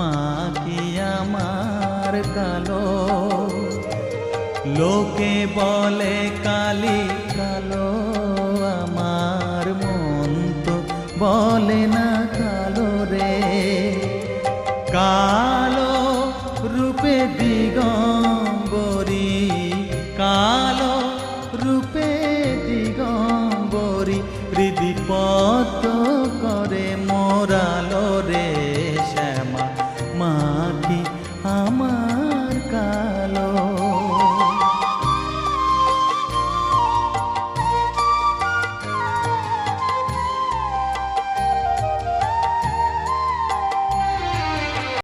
আঁকি আমার কালো। লোকে বলে কালি কালো, আমার মন তো বলে না কালো রে। কালো রূপে দিগন্ত